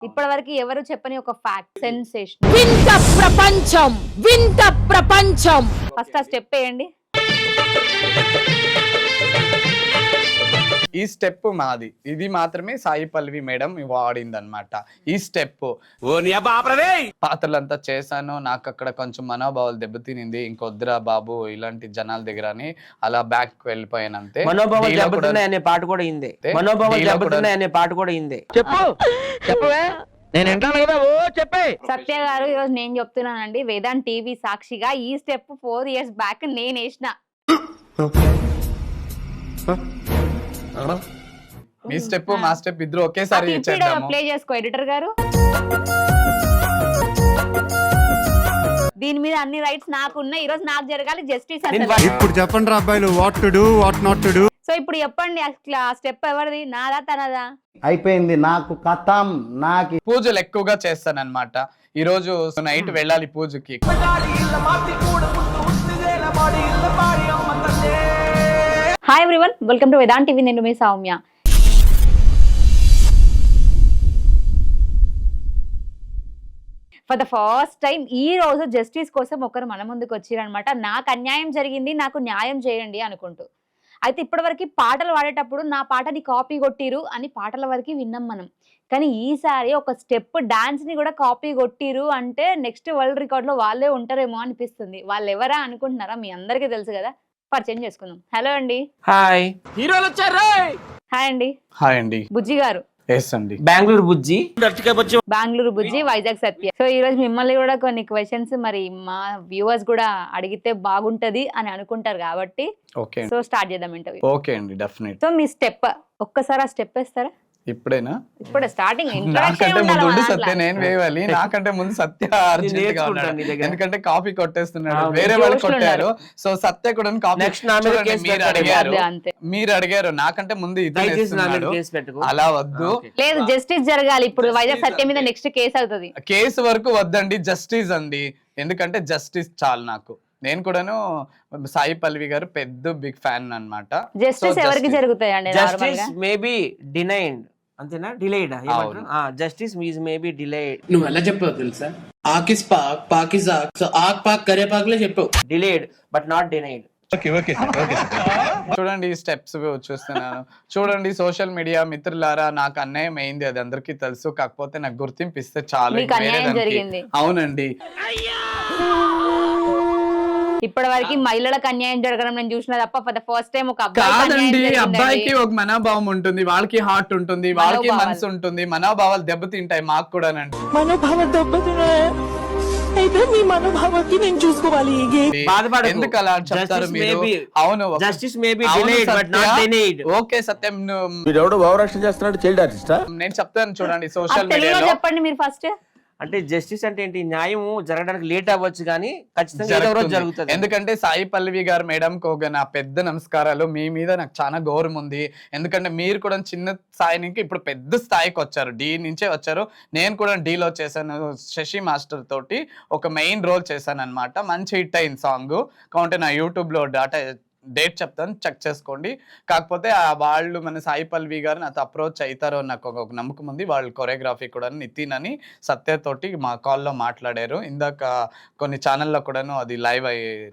ఇప్పటి వరకు ఎవరు చెప్పని ఒక ఫ్యాక్ట్ సెన్సేషన్. వింత ప్రపంచం. ఫస్ట్ ఆ స్టెప్ వేయండి. ఈ స్టెప్ మాది, ఇది మాత్రమే సాయి పల్లవి మేడం వాడింది అనమాట. ఈ స్టెప్ పాత్రలంతా చేశాను, నాకు అక్కడ కొంచెం మనోభావాలు దెబ్బతినింది, ఇంకొద్దురా బాబు ఇలాంటి జనాల దగ్గర అని అలా బ్యాక్ వెళ్ళిపోయాను అంతే. మనోభావాలు దెబ్బతిన్నాయి అనే పాట కూడా ఇందే. మనోభావాలు దెబ్బతిన్నాయి అనే పాట కూడా ఇందే. చెప్పు చెప్పవే, నేను వింటాను కదా. ఓ చెప్పే. సత్య గారు, ఈరోజు నేను చెప్తున్నానండి, వేదాంత్ టీవీ సాక్షిగా ఈ స్టెప్ 4 years బ్యాక్ నేను వేసిన. మీ స్టెప్ మా స్టెప్ ఇద్దరు ఒకేసారి చేద్దాము. ప్లే చేసుకో ఎడిటర్ గారు. దీని మీద అన్ని రైట్స్ నాకు ఉన్నాయి. ఈ రోజు నాకు జరగాలి జస్టిస్. ఇప్పుడు చెప్పండి అబ్బాయిలు, what to do what not to do. So ఇప్పుడు చెప్పండి, ఆ స్టెప్ ఎవరిది, నాదా తనదా? అయిపోయింది నాకు కథం. నాకు పూజలు ఎక్కువగా చేస్తానన్నమాట. ఈ రోజు నైట్ వెళ్ళాలి పూజకి. Hi everyone, welcome to Vedant TV. నేను మీ Soumya. For the first time ఈ రోజు జస్టిస్ కోసం ఒకరు మన ముందుకు వచ్చారనమాట. నాకు అన్యాయం జరిగింది, నాకు న్యాయం చేయండి అనుకుంటూ. అయితే ఇప్పటివరకు పాటలు పాడేటప్పుడు నా పాటని కాపీ కొట్టిరు అని పాటల వరకు విన్నాం మనం. కానీ ఈసారి ఒక స్టెప్ డాన్స్ ని కూడా కాపీ కొట్టిరు అంటే నెక్స్ట్ వరల్డ్ రికార్డ్ లో వాళ్ళే ఉంటారేమో అనిపిస్తుంది. వాళ్ళు ఎవరా అనుకుంటున్నారా? మీ అందరికీ తెలుసు కదా, పరిచయం చేసుకుందాం. హలో అండి. హాయ్. హీరోలు వచ్చారు. హాయ్ అండి. హాయ్ అండి. బుజ్జి గారు. ఎస్ అండి. బెంగళూరు బుజ్జి. బెంగళూరు బుజ్జి, వైజాగ్ సత్య. సో ఈ రోజు మిమ్మల్ని కూడా కొన్ని క్వశ్చన్స్ మరి మా వ్యూవర్స్ కూడా అడిగితే బాగుంటది అని అనుకుంటారు కాబట్టి ఓకే, సో స్టార్ట్ చేద్దాం ఇంటర్వ్యూ. ఓకే అండి, డెఫినెట్. సో మీ స్టెప్ ఒక్కసారి ఆ స్టెప్ వేస్తారా? ఇప్పుడేనా? ఇప్పుడు స్టార్టింగ్ నాకంటే ముందు ఉండి సత్య నేను వేయాలి. నాకంటే ముందు సత్య అర్జెంట్ గా నేర్చుకుంటాను ఉన్నాడు, నీ దగ్గర. ఎందుకంటే కాపీ కొట్టేస్తున్నాడు. అవును, వేరే వాళ్ళు జోష్లో కొట్టారు, సో సత్య కూడా కాపీ. Next నా మీద కేసు మీరు పెట్టాడు. అడిగారు, అంతే. మీరు అడిగారు నాకంటే ముందు ఇది దయచేసి నా మీద వేస్తున్నాడు. కేసు పెట్టుకో. అలా వద్దు, లేదు జస్టిస్ జరగాలి. ఇప్పుడు వైజాగ్ సత్య మీద నెక్స్ట్ కేసు అవుతుంది. కేసు వరకు వద్దండి, జస్టిస్ అండి. ఎందుకంటే జస్టిస్ చాలు నాకు. నేను కూడాను సాయి పల్లవి గారు పెద్ద బిగ్ ఫ్యాన్ అన్నమాట. జస్టిస్ ఎవరికి జరుగుతాయండి? జస్టిస్ మే బి డినైడ్, అంతేనా? Delayed. Justice may be delayed. నువ్వు ఎలా చెప్పావు తెలుసా? ఆకిస్ పాక్ పాకిస్ ఆక్, సో ఆక్ పాక్ కరే పాక్ లే చెప్పావు. Delayed but not denied. చూడండి ఈ స్టెప్స్ చూస్తున్నాను. చూడండి సోషల్ మీడియా మిత్రులారా, నాకు అన్యాయం అయింది, అది అందరికీ తెలుసు. కాకపోతే నాకు గుర్తింపు ఇస్తే చాలు. మీకు అన్యాయం వేరే దానికి- జరిగింది. అవునండి. ఇప్పటి వరకు మహిళలకు అన్యాయం జరగడం నేను చూసిన తప్ప ఫర్ ద ఫస్ట్ టైం ఒక కాదండి, అబ్బాయికి ఒక మనోభావం ఉంటుంది, వాళ్ళకి హార్ట్ ఉంటుంది, వాళ్ళకి మనసు ఉంటుంది. మనోభావాలు దెబ్బతింటాయి మాకు కూడానండి. మనోభావం దెబ్బతిన్నాయా? అయితే మీ మనోభావానికి నేను చూసుకోవాలి. బాధపడకు. ఎందుకు అలా చెప్తారు Justice మీరు? may be- అవును, Justice may be అవును delayed but not Satya. denied. Okay Satyam, వీడెవడో భావరక్షణ చేస్తున్నాడు, చైల్డ్ ఆర్టిస్టా? నేను చెప్తాను చూడండి సోషల్ తెలుగులో మీడియాలో చెప్పండి మీరు ఫస్ట్. అంటే జస్టిస్ అంటే ఏంటి? న్యాయం జరగడానికి లేట్ అవ్వచ్చు కానీ ఖచ్చితంగా ఏదో రోజు జరుగుతుంది. ఎందుకంటే సాయి పల్లవి గారు మేడం కోగ నా పెద్ద నమస్కారాలు. మీ మీద నాకు చాలా గౌరవం ఉంది. ఎందుకంటే మీరు కూడా చిన్న స్థాయి నుంచి ఇప్పుడు పెద్ద స్థాయికి వచ్చారు, డి నుంచే వచ్చారు. నేను కూడా డీలో చేశాను, శశి మాస్టర్ తోటి ఒక మెయిన్ రోల్ చేశాను అనమాట. మంచి హిట్ అయింది సాంగ్. కాబట్టి నా యూట్యూబ్ లో డేట్ చెప్తాను, చెక్ చేసుకోండి. కాకపోతే వాళ్ళు మన సాయి పల్లవి గారు నాతో అప్రోచ్ అవుతారో నాకు ఒక నమ్మకం ఉంది. వాళ్ళు కొరియోగ్రఫీ కూడా నితిన్ అని సత్య తోటి మా కాల్లో మాట్లాడారు. ఇందాక కొన్ని ఛానల్లో కూడాను అది లైవ్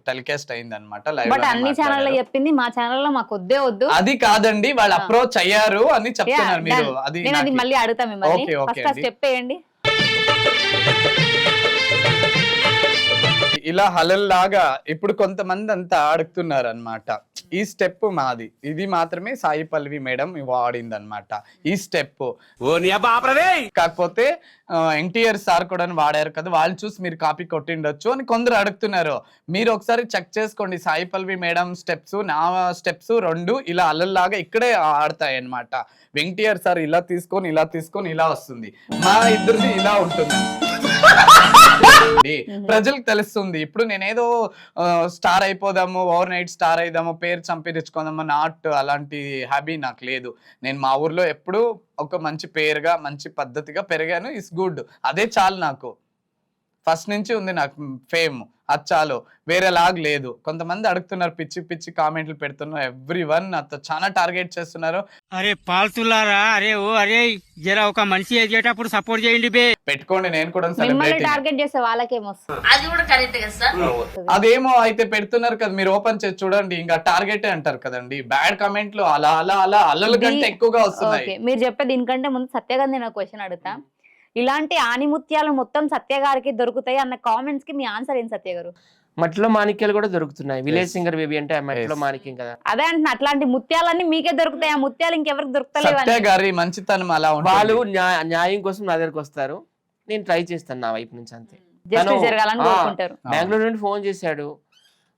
టెలికాస్ట్ అయింది అనమాట. బట్ అన్ని ఛానల్లో చెప్పింది, మా ఛానల్లో మాకు వద్దే వద్దు. అది కాదండి, వాళ్ళు అప్రోచ్ అయ్యారు అని చెప్తున్నారు మీరు. అది నేను అది మళ్ళీ అడుగుతా మిమ్మల్ని. ఓకే, ఓకే ఫస్ట్ ఆ అండి. స్టెప్ వేయండి. ఇలా హలల్లాగా ఇప్పుడు కొంతమంది అంతా అడుగుతున్నారు అనమాట. ఈ స్టెప్ మాది, ఇది మాత్రమే సాయి పల్లవి మేడం వాడింది అనమాట. ఈ స్టెప్ కాకపోతే ఎన్టీఆర్ సార్ కూడా వాడారు కదా, వాళ్ళు చూసి మీరు కాపీ కొట్టిండొచ్చు అని కొందరు అడుగుతున్నారు. మీరు ఒకసారి చెక్ చేసుకోండి. సాయి పల్లవి మేడం స్టెప్స్, నా స్టెప్స్ రెండు ఇలా అల్లల్లాగా ఇక్కడే ఆడతాయి అనమాట. ఎన్టీఆర్ సార్ ఇలా తీసుకొని ఇలా తీసుకొని ఇలా వస్తుంది, మా ఇద్దరిది ఇలా ఉంటుంది. ప్రజలకు తెలుస్తుంది. ఇప్పుడు నేనేదో స్టార్ అయిపోదాము, ఓవర్ నైట్ స్టార్ అయిదాము, పేరు చంపించుకుందాము, నాట్ అలాంటి హ్యాబీ నాకు లేదు. నేను మా ఊర్లో ఎప్పుడు ఒక మంచి పేరుగా మంచి పద్ధతిగా పెరిగాను. ఇస్ గుడ్, అదే చాలు నాకు. ఫస్ట్ నుంచి ఉంది నాకు ఫేమ్, అది చాలు, వేరేలాగా లేదు. కొంతమంది అడుగుతున్నారు, పిచ్చి పిచ్చి కామెంట్లు పెడుతున్నారు, ఎవ్రీవన్ నాతో చాలా టార్గెట్ చేస్తున్నారు. అరే పాల్తులారా, అరే ఓ అరే జర ఒక మనిషి ఎదిగేటప్పుడు సపోర్ట్ చేయండి బే. పెట్టుకోండి, నేను కూడా మిమ్మల్ని సెలబ్రిటీ. టార్గెట్ చేస్తే వాళ్ళకేమొస్తుంది? అదేమో అయితే పెడుతున్నారు కదా, మీరు ఓపెన్ చేసి చూడండి, ఇంకా టార్గెట్ అంటారు కదండి. బ్యాడ్ కామెంట్లు అలా అలా అలా అల్లల కంటే ఎక్కువగా వస్తున్నాయి. ఓకే, మీరు చెప్పే దీనికంటే ముందు సత్యగారు నేను క్వశ్చన్ అడుగుతా. ఇలాంటి ఆనిముత్యాలు మొత్తం సత్య గారికి దొరుకుతాయి అన్న కామెంట్స్ కి మీ ఆన్సర్ ఏం సత్య గారు? మట్టిలో మాణిక్యాలు కూడా దొరుకుతున్నాయి. విలేజ్ సింగర్ బేబీ అంటే మట్టిలో మాణిక్యం కదా. అదే అంటున్నా, అట్లాంటి ముత్యాలన్నీ మీకే దొరుకుతాయి, ఆ ముత్యాలు ఇంకెవరికి దొరుకుతలేవు సత్య అని. గారి మంచితనం అలా వాళ్ళు ఉంటుంది. న్యాయం కోసం నా దగ్గరకు వస్తారు, నేను ట్రై చేస్తాను నా వైపు నుంచి అంతే. జస్టిస్ జరగాలని కోరుకుంటారు. బెంగళూరు నుండి ఫోన్ చేశాడు,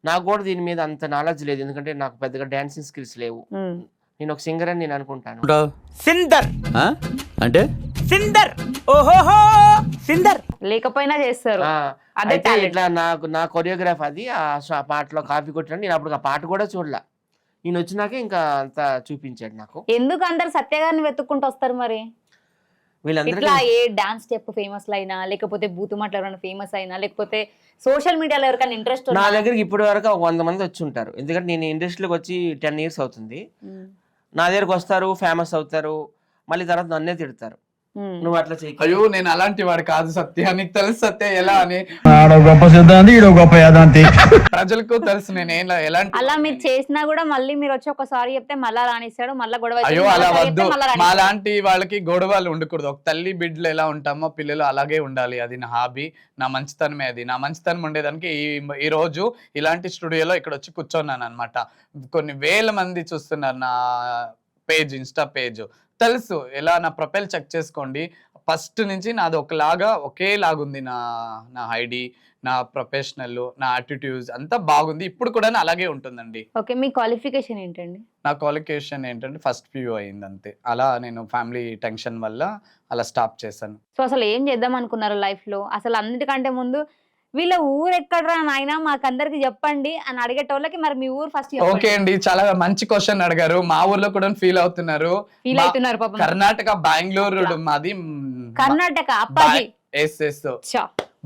నాకు కూడా దీని మీద అంత నాలెడ్జ్ లేదు, ఎందుకంటే నాకు పెద్దగా డాన్సింగ్ స్కిల్స్ లేవు. నేను ఒక సింగర్ అని నేను అనుకుంటాను. సిందర్ అంటే సిందర్ ఓహోహో సిందర్ లేకపోయినా చేస్తారు. అదే అయితే talent. ఇట్లా నా కొరియోగ్రాఫ్ అది ఆ పాటలో కాపీ కొట్టాను. నేను అప్పుడు ఆ పాట కూడా చూడలే, నేను వచ్చినాకే ఇంకా అంతా చూపించాడు నాకు. ఎందుకు అందరు సత్య గారిని వెతుక్కుంటూ వస్తారు మరి? వీళ్ళందరికీ ఇట్లా ఏ డాన్స్ స్టెప్ ఫేమస్ అయినా, లేకపోతే బూతు మాటలు ఎవరైనా ఫేమస్ అయినా, లేకపోతే సోషల్ మీడియాలో ఎవరికైనా ఇంట్రెస్ట్ నా దగ్గరికి ఇప్పటి వరకు 100 మంది వచ్చి ఉంటారు, ఎందుకంటే నేను ఇండస్ట్రీలోకి వచ్చి 10 years అవుతుంది. నా దగ్గరకు వస్తారు, ఫేమస్ అవుతారు, మళ్ళీ తర్వాత నన్నే తిడతారు, నువ్వు అట్లా చెయ్యి. అయ్యో నేను అలాంటి వాడు కాదు సత్య, నీకు తెలుసు సత్య ఎలా అని. గొప్ప సిద్ధాంతి ఈడో గొప్ప యాదాంతి. ప్రజలకు తెలుసు నేను ఎలాంటి. అలా మీరు చేసినా కూడా మళ్ళీ మీరు వచ్చి ఒకసారి చెప్తే మళ్ళా రానిస్తాడు, మళ్ళా గొడవ అయ్యో అవుతుంది, అలా మళ్ళా వద్దు, చెప్తే మళ్ళా మా రానిస్తాడు. లాంటి వాళ్ళకి గొడవలు ఉండకూడదు. ఒక తల్లి బిడ్డలు ఎలా ఉంటామో పిల్లలు అలాగే ఉండాలి. అది నా హాబీ, నా మంచితనమే. అది నా మంచితనం ఉండేదానికి ఈ రోజు ఇలాంటి స్టూడియోలో ఇక్కడ వచ్చి కూర్చోన్నాను అనమాట. కొన్ని వేల మంది చూస్తున్నారు నా పేజ్, ఇన్స్టా పేజ్. తెలుసు ఎలా, నా ప్రొఫైల్ చెక్ చేసుకోండి. ఫస్ట్ నుంచి నాది ఒకేలాగుంది. నా ఐడి, నా ప్రొఫెషనల్, నా యాటిట్యూడ్స్ అంతా బాగుంది. ఇప్పుడు కూడా అలాగే ఉంటుందండి. ఓకే, మీ క్వాలిఫికేషన్ ఏంటండి? నా క్వాలిఫికేషన్ ఏంటంటే ఫస్ట్ PU అయింది అంతే. అలా నేను ఫ్యామిలీ టెన్షన్ వల్ల అలా స్టాప్ చేశాను. సో అసలు ఏం చేద్దాం అనుకున్నారు లైఫ్ లో? అసలు అన్నిటికంటే ముందు వీళ్ళ ఊరు ఎక్కడరా నాయనా మాకందరికి చెప్పండి అని అడిగేటోళ్ళకి మరి మీ ఊరు ఫస్ట్ ఓకే అండి, చాలా మంచి క్వశ్చన్ అడిగారు. మా ఊర్లో కూడా ఫీల్ అవుతున్నారు. ఫీల్ అవుతున్నారు పాపం. కర్ణాటక, బెంగళూరు మాది. కర్ణాటక అప్పాజీ. చా.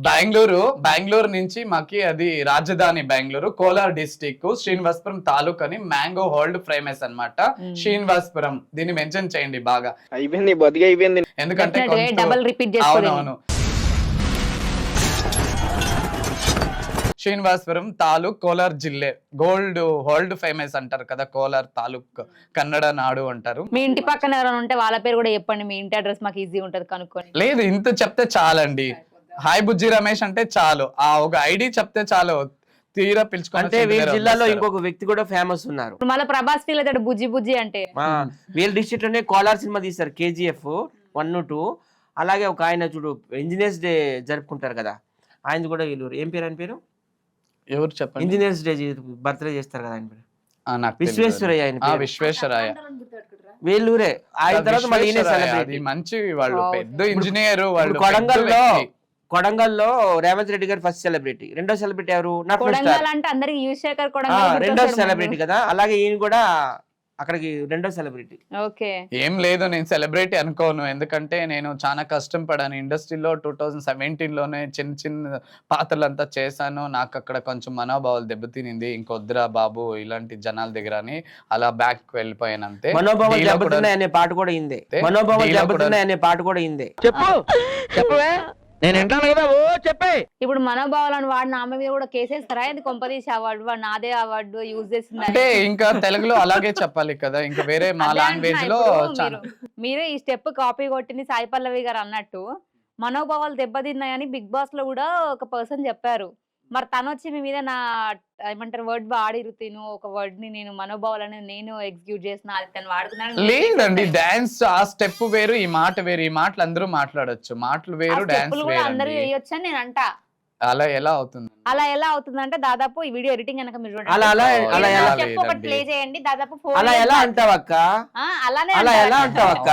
బెంగళూరు నుంచి మాకి అది రాజధాని బెంగళూరు. కోలార్ డిస్టిక్, శ్రీనివాసపురం తాలూకా అని మ్యాంగో హోల్డ్ ఫేమస్ అన్నమాట. శ్రీనివాసపురం, దీన్ని మెన్షన్ చేయండి బాగా, అయిపోయింది బతిగా అయిపోయింది. ఎందుకంటే డబుల్ రిపీట్ చేసుకోండి. అవునవును. శ్రీనివాసపురం తాలూక్, కోలార్ జిల్ಲೆ. గోల్డ్ హోల్డ్ ఫేమస్ అంటారు కదా, కోలార్ తాలూక్, కన్నడ నాడు అంటారు. మీ ఇంటి పక్కన ఎవరైనా ఉంటే వాళ్ళ పేరు కూడా చెప్పండి, మీ ఇంటి అడ్రస్ మాకు ఈజీ ఉంటది కనుక్కొని. లేదు, ఇంత చెప్తే చాలండి. హాయ్ బుజ్జి రమేష్ అంటే చాలు, ఆ ఒక ఐడి చెప్తే చాలు, తీరా పిలుచుకొని అంటే వీళ్ళ జిల్లాలో ఇంకొక వ్యక్తి కూడా ఫేమస్ ఉన్నారు. ఇప్పుడు మళ్ళీ ప్రభాస్ ఫీల్ అవుతాడు బుజ్జి బుజ్జి అంటే. వీళ్ళ డిస్ట్రిక్ట్ లోనే కోలార్ సినిమా తీస్తారు, KGF 1, 2. అలాగే ఒక ఆయన చూడు ఇంజనీర్స్ డే జరుపుకుంటారు కదా, ఆయన కూడా వీళ్ళు ఏం పేరు, ఆయన పేరు ఎవరు చెప్పండి. ఇంజనీర్స్ డే బర్త్డే చేస్తారు కదా, ఆయన పేరు నాకు విశ్వేశ్వరయ్య. ఆయన పేరు విశ్వేశ్వరయ్య, వేలూరే. ఆయన తర్వాత మళ్ళీ ఈయన విశ్వేశ్వరయ్య, సెలబ్రిటీ. అది మంచి వాళ్ళు, పెద్ద ఇంజనీర్ వాళ్ళు. కొడంగల్లో రేవంత్ రెడ్డి గారు ఫస్ట్ సెలబ్రిటీ. రెండో సెలబ్రిటీ ఎవరు? కొడంగల్ అంటే అందరికి యువశేఖర్ రెండో సెలబ్రిటీ కదా, అలాగే ఈయన కూడా అక్కడికి రెండో సెలబ్రిటీ. ఓకే, ఏం లేదు, నేను సెలబ్రిటీ అనుకోను, ఎందుకంటే నేను చాలా కష్టం పడాను ఇండస్ట్రీలో. 2017లోనే చిన్న పాత్రలంతా చేశాను. నాకు అక్కడ కొంచెం మనోభావాలు దెబ్బతినింది. ఇంకొద్దురా బాబు ఇలాంటి జనాల దగ్గర అని అలా బ్యాక్ వెళ్ళిపోయాను అంతే. మనోభావాలు దెబ్బతిన్నాయి అనే పాట కూడా ఇందే. మనోభావాలు దెబ్బతిన్నాయి అనే పాట కూడా ఇందే. చెప్పు చెప్పవే, నేను వింటాను కదా, ఓ చెప్పే. ఇప్పుడు మనోభావాలను వాడు నా మీద కూడా కేసేస్తారా? ఇది కొంపదీసి అవార్డు, వాడు నాదే అవార్డు యూజ్ చేసింది అంటే ఇంకా తెలుగులో అలాగే చెప్పాలి కదా, ఇంకా వేరే మా లాంగ్వేజ్ లో మీరే ఈ స్టెప్ కాపీ కొట్టింది సాయి పల్లవి గారు అన్నట్టు. మనోభావాలు దెబ్బతిన్నాయని బిగ్ బాస్ లో కూడా ఒక పర్సన్ చెప్పారు. మరి తను వచ్చి మీ మీద నా ఏమంటారు వర్డ్ వాడిరు, తిను ఒక వర్డ్ ని నేను మనోభావాలని నేను ఎగ్జిక్యూట్ చేసిన, అది తను వాడుకున్నాను. లేదండి, డాన్స్ ఆ స్టెప్ వేరు, ఈ మాట వేరు. ఈ మాటలు అందరూ మాట్లాడొచ్చు, మాటలు వేరు, డాన్స్ వేరు. అందరూ చేయొచ్చు అని నేను అంట. అలా ఎలా అవుతుంది? అలా ఎలా అవుతుందంటే దాదాపు ఈ వీడియో ఎడిటింగ్ కనుక మీరు చూడండి, ఒకటి ప్లే చేయండి, దాదాపు అలా ఎలా అంటావక్క, అలానే అలా ఎలా అంటావక్క,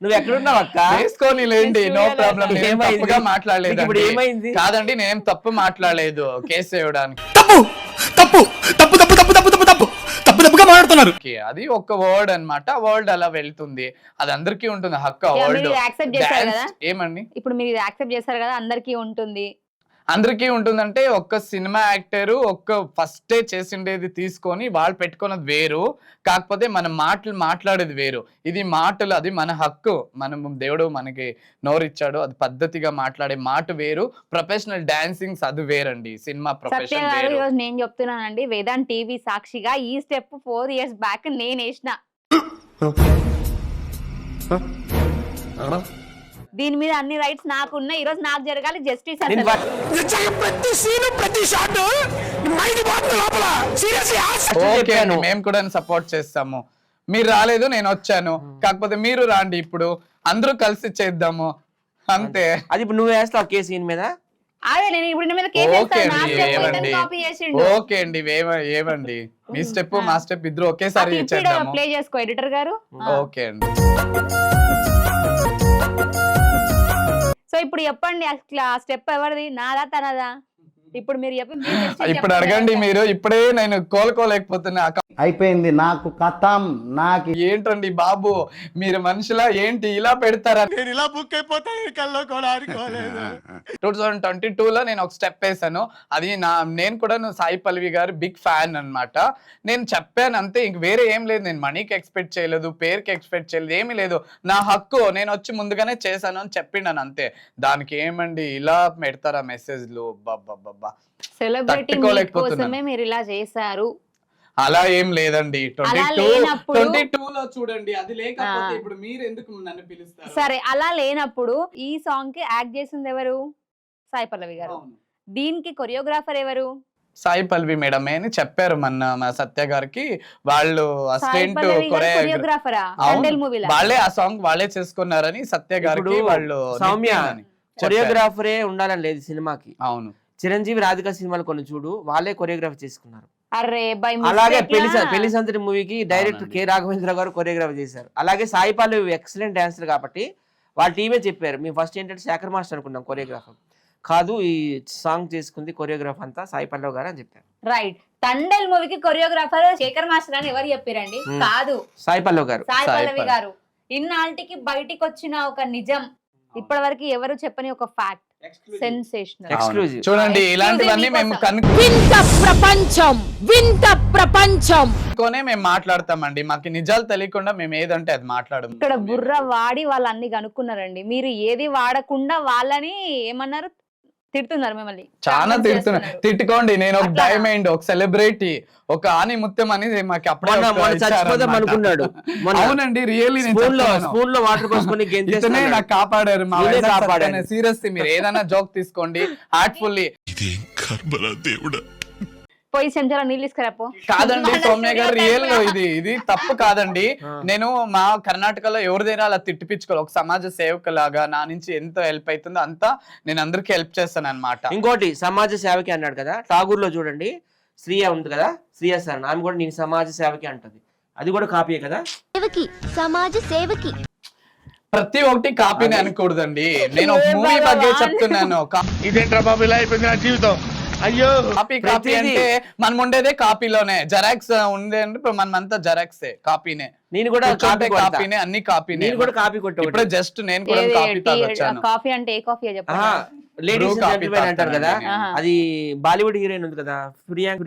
నువ్వు ఎక్కడున్నావక్క, వేసుకొని లేండి, నో ప్రాబ్లం. తప్పుగా మాట్లాడలేదు, ఇప్పుడు ఏమైంది? కాదండి, నేనేం తప్పు మాట్లాడలేదు కేసు వేయడానికి. తప్పు తప్పు తప్పు తప్పు తప్పు తప్పు తప్పు తప్పు తప్పుగా మాట్లాడుతున్నారు. అది ఒక వర్డ్ అన్నమాట, వర్డ్ అలా వెళ్తుంది, అది అందరికీ ఉంటుంది హక్కు. వర్డ్ యాక్సెప్ట్ చేశారు కదా, ఏమండి ఇప్పుడు మీరు ఇది యాక్సెప్ట్ చేశారు కదా, అందరికీ ఉంటుంది. అందరికీ ఉంటుందంటే ఒక్క సినిమా యాక్టర్ ఒక్క ఫస్టే చేసిండేది తీసుకొని వాళ్ళు పెట్టుకున్నది వేరు, కాకపోతే మనం మాట్లాడేది వేరు. ఇది మాటలు, అది మన హక్కు. మనం దేవుడు మనకి నోరిచ్చాడు, అది పద్ధతిగా మాట్లాడే మాట వేరు, ప్రొఫెషనల్ డాన్సింగ్స్ అది వేరండి, సినిమా సత్య ప్రొఫెషన్ గారు వేరు. ఈరోజు నేను చెప్తున్నానండి, వేదాంత్ టీవీ సాక్షిగా ఈ స్టెప్ 4 years బ్యాక్ నేను వేసిన. దీని మీద అన్ని రైట్స్ నాకున్నాయి. ఈ రోజు నాకు జరగాలి జస్టిస్. నేను ప్రతి సీను ప్రతి షాట్ మైండ్ పోతుంది లోపల. సీరియస్లీ ఓకే అండి, మేము కూడా సపోర్ట్ చేస్తాము. మీరు రాలేదు, నేను వచ్చాను, కాకపోతే మీరు రాండి, ఇప్పుడు అందరూ కలిసి చేద్దాము అంతే. అది ఇప్పుడు నువ్వు వేస్తావు కేసు ఈయన మీద. అదే నేను ఇప్పుడు మీద కేసు ఓకే వేస్తాను. నా అండి, step ఏమండి ఇతను copy చేసిండు. ఓకే అండి, ఏమండి మీ స్టెప్ మా స్టెప్ ఇద్దరు ఒకేసారి చేద్దాము. ప్లే చేసుకో ఎడిటర్ గారు. ఓకే అండి. సో ఇప్పుడు చెప్పండి, అసలు ఆ స్టెప్ ఎవరిది, నాదా తనదా? ఇప్పుడు మీరు చెప్పండి. ఇప్పుడు అడగండి మీరు. ఇప్పుడే నేను కోలుకోలేకపోతున్నా. అయిపోయింది నాకు కథం. నాకు ఏంటండి బాబు, మీరు మనుషులా ఏంటి ఇలా పెడతారా? నేను ఇలా బుక్ అయిపోతాను కల్లో కూడా అనుకోలేదు. 2022లో నేను ఒక స్టెప్ వేసాను. అది నేను కూడా సాయి పల్లవి గారు బిగ్ ఫ్యాన్ అన్నమాట. నేను చెప్పాను అంతే, ఇంక వేరే ఏం లేదు. నేను మనీకి ఎక్స్పెక్ట్ చేయలేదు, పేరుకి ఎక్స్పెక్ట్ చేయలేదు, ఏమీ లేదు. నా హక్కు, నేను వచ్చి ముందుగానే చేశాను అని చెప్పిండాను అంతే. దానికి ఏమండి ఇలా పెడతారా మెసేజ్లు? బాబా సెలబ్రిటీ కోసమే మీరు ఇలా చేశారు. అలా ఏం లేదండి. అలా లేనప్పుడు 22లో చూడండి, అది లేకపోతే ఇప్పుడు మీరు ఎందుకు నన్ను పిలుస్తారు? సరే, అలా లేనప్పుడు ఈ సాంగ్ కి యాక్ట్ చేసింది ఎవరు? సాయి పల్లవి గారు. దీనికి కొరియోగ్రాఫర్ ఎవరు? సాయి పల్లవి మేడమే అని చెప్పారు మన సత్య గారికి. వాళ్ళు అసిస్టెంట్ కొరియోగ్రాఫరా మూవీలో వాళ్ళే ఆ సాంగ్ వాళ్ళే చేసుకున్నారని సత్య గారికి వాళ్ళు సౌమ్య కొరియోగ్రాఫరే ఉండాలని లేదు సినిమాకి. అవును, చిరంజీవి రాధిక సినిమాలు కొన్ని చూడు, వాళ్ళే కొరియోగ్రఫీ చేసుకున్నారు. అరే బై అలాగే పెళ్లి సందడి మూవీకి డైరెక్టర్ కె రాఘవేంద్ర గారు కొరియోగ్రఫీ చేశారు. అలాగే సాయి పల్లవి ఎక్సలెంట్ డాన్సర్ కాబట్టి వాళ్ళ టీమే చెప్పారు, మేము ఫస్ట్ ఏంటంటే శేఖర్ మాస్టర్ అనుకున్నాం కొరియోగ్రాఫర్ కాదు, ఈ సాంగ్ చేసుకుంది కొరియోగ్రాఫ్ అంతా సాయి పల్లవి గారు అని చెప్పారు. రైట్. తండేల్ మూవీకి కొరియోగ్రాఫర్ శేఖర్ మాస్టర్ అని ఎవరు చెప్పారండి? కాదు, సాయి పల్లవి గారు. సాయి పల్లవి గారు. ఇన్నాళ్ళకి బయటికి వచ్చిన ఒక నిజం, ఇప్పటి వరకు ఎవరు చెప్పని ఒక ఫ్యాక్ట్, సెన్సేషనల్ ఎక్స్క్లూజివ్. చూడండి, ఇలాంటివన్నీ మేము వింత ప్రపంచం కనుక్కొనే మేము మాట్లాడతామండి. మాకు నిజాలు తెలియకుండా మేము ఏదంటే అది మాట్లాడము. ఇక్కడ బుర్ర వాడి వాళ్ళు అన్ని కనుక్కున్నారండి. మీరు ఏది వాడకుండా వాళ్ళని ఏమన్నారు, తిడుతున్నారు మిమ్మల్ని. చాలా తిట్టుకోండి. నేను ఒక డైమండ్, ఒక సెలబ్రిటీ, ఒక ఆని ముత్యం అని మాకు అప్పుడే అనుకున్నాడు. అవునండి, రియల్లీ స్పూన్ లో వాటర్ పోసుకొని ఇతనే నాకు కాపాడారు. సీరియస్, మీరు ఏదైనా జోక్ తీసుకోండి హార్ట్ఫుల్లీ. దేవుడా పోయి చెంచాల నీళ్ళు తీసుకురాపో. కాదండి సౌమ్య గారు, రియల్ ఇది తప్పు కాదండి. నేను మా కర్ణాటకలో ఎవరిదైనా అలా తిట్టిపించుకోవాలి. ఒక సమాజ సేవక లాగా నా నుంచి ఎంత హెల్ప్ అవుతుందో అంతా నేను అందరికి హెల్ప్ చేస్తాను అనమాట. ఇంకోటి సమాజ సేవకి అన్నాడు కదా, ఠాగూర్ లో చూడండి శ్రీయ ఉంది కదా, శ్రీయ సార్ ఆమె కూడా నేను సమాజ సేవకి అంటది. అది కూడా కాపీయే కదా. సమాజ సేవకి ప్రతి ఒక్కటి కాపీని అనకూడదండి. నేను ఒక మూవీ ಬಗ್ಗೆ చెప్తున్నాను. ఇదేంట్రా బాబు ఇలా అయిపోయింది నా జీవితం. అయ్యో, కాపీ అంటే మనం ఉండేదే కాపీలోనే. జెరాక్స్ ఉండే అంటే మనమంతా జెరాక్సే, కాపీనే. నేను కూడా కాపీనే, అన్ని కాపీనే. నేను కూడా కాపీ కొట్ట. ఇప్పుడు జస్ట్ నేను కూడా కాపీ తాగొచ్చాను. కాఫీ అంటే ఏ కాఫీ చెప్పండి. లేడీస్ జెంటిల్మెన్ అంటారు కదా, అది బాలీవుడ్ హీరోయిన్ ఉంది కదా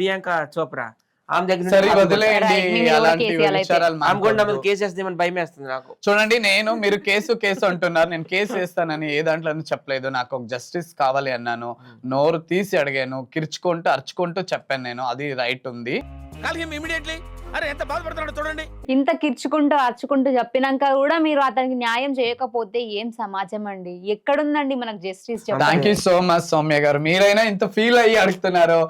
ప్రియాంక చోప్రా, ఆమె దగ్గర వదిలేయండి అలాంటి విషయాలు. కేసేస్తామని భయం వేస్తుంది నాకు. చూడండి, మీరు కేసు అంటున్నారు, నేను కేసు వేస్తానని ఏ దాంట్లో చెప్పలేదు. నాకు ఒక జస్టిస్ కావాలి అన్నాను, నోరు తీసి అడిగాను, కిర్చుకుంటూ అరుచుకుంటూ చెప్పాను నేను, అది రైట్ ఉంది. ఇంత కిర్చుకుంటూ అరుచుకుంటూ చెప్పినాక కూడా మీరు అతనికి న్యాయం చేయకపోతే ఏం సమాజం అండి? ఎక్కడుందండి మనకు justice? Thank you so much Soumya గారు, మీరైనా ఇంత ఫీల్ అయ్యి అడుగుతున్నారు.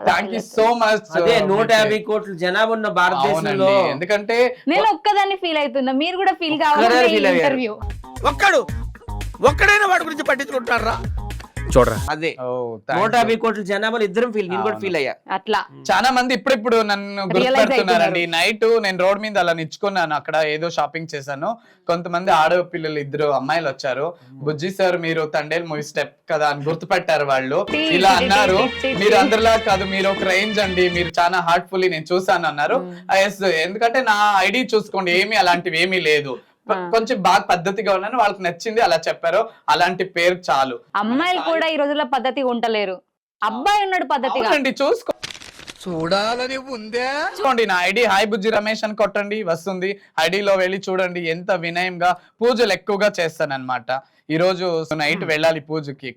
Thank you so much. 150 కోట్ల జనాభా ఉన్న భారతదేశంలో ఎందుకంటే నేను ఒక్కదాన్ని ఫీల్ అవుతున్నా, మీరు కూడా ఫీల్ కావాలి. ఇంటర్వ్యూ ఒక్కడైనా వాడి గురించి పట్టించుకుంటారా? చూడరా, అదే 150 కోట్ల జనాభాలో ఇద్దరం ఫీల్, నేను కూడా ఫీల్ అయ్యా. అట్లా చాలా మంది ఇప్పుడు నన్ను గుర్తుపెడుతున్నారండి. నైట్ నేను రోడ్ మీద అలా నిచ్చుకున్నాను, అక్కడ ఏదో షాపింగ్ చేశాను. కొంతమంది ఆడపిల్లలు, 2 అమ్మాయిలు వచ్చారు. బుజ్జి సార్ మీరు తండేల్ మూవీ స్టెప్ కదా అని గుర్తుపెట్టారు వాళ్ళు. ఇలా అన్నారు, మీరు అందరిలా కాదు, మీరు ఒక రేంజ్ అండి, మీరు చాలా హార్ట్ఫుల్లీ నేను చూసాను అన్నారు. ఎందుకంటే నా ఐడి చూసుకోండి, ఏమీ అలాంటివి ఏమీ లేదు. కొంచెం బాగా పద్ధతిగా ఉన్నాను, వాళ్ళకి నచ్చింది అలా చెప్పారు. అలాంటి పేరు చాలు. అమ్మాయిలు కూడా ఈ రోజుల్లో పద్ధతిగా ఉండలేరు, అబ్బాయి ఉన్నాడు పద్ధతిగా. అవునండి, చూడాలని ఉందే. చూడండి, నా ఐడి హాయ్ బుజ్జి రమేష్ అని కొట్టండి, వస్తుంది. ఐడిలో వెళ్ళి చూడండి ఎంత వినయంగా పూజలు ఎక్కువగా చేస్తానన్నమాట. ఈ రోజు నైట్ వెళ్ళాలి పూజకి.